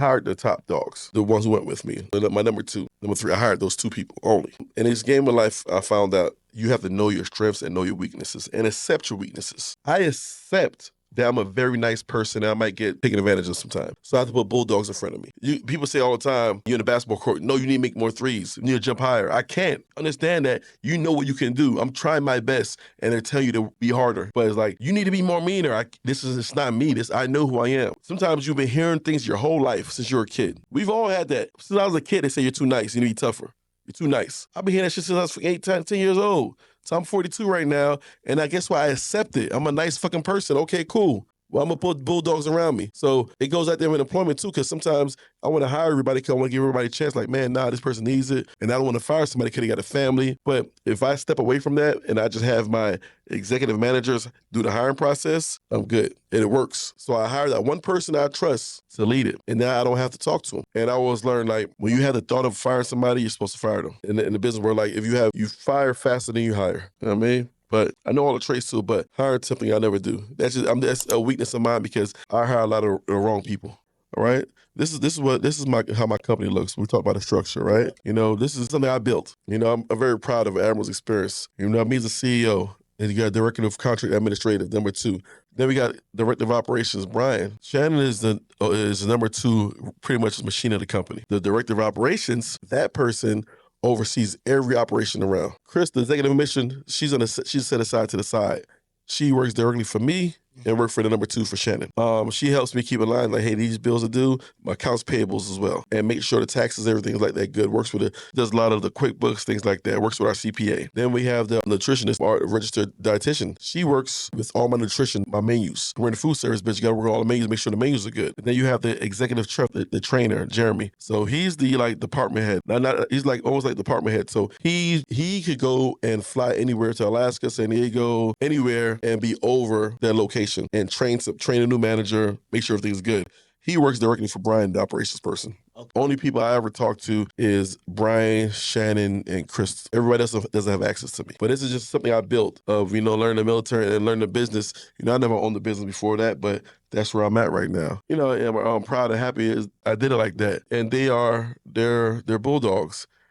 hired the top dogs, the ones who went with me. My number two. Number three, I hired those two people only. In this game of life, I found out you have to know your strengths and know your weaknesses and accept your weaknesses. I accept that I'm a very nice person and I might get taken advantage of sometimes. So I have to put bulldogs in front of me. People say all the time, you're in the basketball court, no, you need to make more threes. You need to jump higher. I can't. Understand that you know what you can do. I'm trying my best and they're telling you to be harder. But it's like, you need to be more meaner. It's not me. I know who I am. Sometimes you've been hearing things your whole life since you were a kid. We've all had that. Since I was a kid, they say you're too nice. You need to be tougher. You're too nice. I've been hearing that shit since I was 8, 10 years old. So I'm 42 right now, and I guess why I accept it. I'm a nice fucking person. Okay, cool. Well, I'm going to put bulldogs around me. So it goes out there with employment too, because sometimes I want to hire everybody because I want to give everybody a chance. Like, man, nah, this person needs it. And I don't want to fire somebody because they got a family. But if I step away from that and I just have my executive managers do the hiring process, I'm good. And it works. So I hire that one person I trust to lead it. And now I don't have to talk to them. And I always learn, like, when you have the thought of firing somebody, you're supposed to fire them. In the business world, like, if you fire faster than you hire. You know what I mean? But I know all the traits too, but hiring something I never do. That's a weakness of mine because I hire a lot of the wrong people. All right. This is how my company looks. We talk about the structure, right? You know, this is something I built. You know, I'm very proud of Admiral's experience. You know, me as a CEO, and you got Director of Contract Administrative, number two. Then we got Director of Operations, Brian. Shannon is the number two, pretty much the machine of the company. The Director of Operations, that person oversees every operation around. Chris, the executive mission, she's set aside to the side. She works directly for me and work for the number two for Shannon. She helps me keep in line, like, hey, these bills are due, my accounts payables as well, and make sure the taxes, everything is like that good. Works with it, does a lot of the QuickBooks, things like that. Works with our CPA. Then we have the nutritionist, our registered dietitian. She works with all my nutrition, my menus. We're in the food service, but you got to work on all the menus, make sure the menus are good. And then you have the executive chef, the trainer, Jeremy. So he's the department head. He's almost like department head. So he could go and fly anywhere to Alaska, San Diego, anywhere, and be over their location and train a new manager, make sure everything's good. He works directly for Brian, the operations person. Okay. Only people I ever talk to is Brian, Shannon, and Chris. Everybody else doesn't have access to me. But this is just something I built of, learning the military and learning the business. I never owned the business before that, but that's where I'm at right now. And I'm proud and happy I did it like that. And they're bulldogs.